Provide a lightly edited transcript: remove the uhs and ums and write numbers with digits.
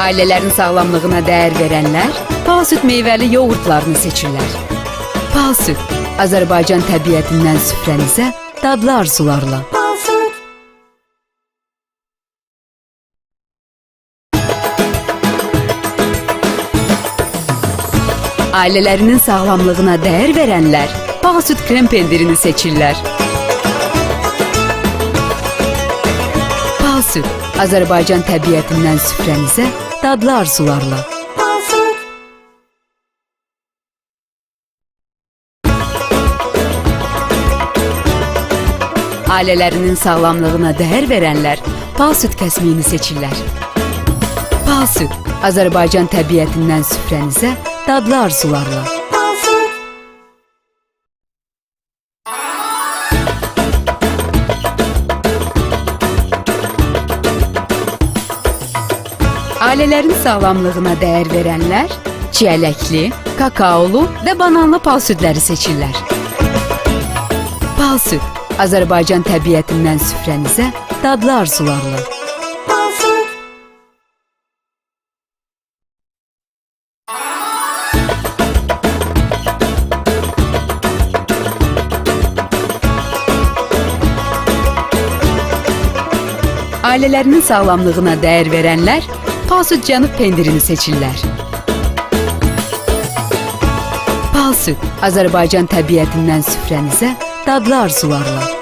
Ailələrin sağlamlığına dəyər verənlər Pal süd meyvəli yoğurtlarını seçirlər. Pal süd, Azərbaycan təbiətindən süfrənizə dadlı arzularla. Ailələrinin sağlamlığına dəyər verənlər Pal süd krem pendirini seçirlər. Pal süd, Azərbaycan təbiətindən süfrənizə dadlı arzularla. Ailələrinin sağlamlığına dəyər verənlər Pal süd kəsmiyini seçirlər. Pal süd, Azərbaycan təbiətindən süfrənizə dadlı arzularla. Ailələrin sağlamlığına dəyər verənlər çiyələkli, kakaolu və bananlı pal südləri seçirlər. Pal süd, Azərbaycan təbiətindən süfrənizə dadlı arzularla. Ailələrinin sağlamlığına dəyər verənlər Pal süd cənub pendirini seçirlər. Pal süd, Azərbaycan təbiətindən süfrənizə dadlı arzularla.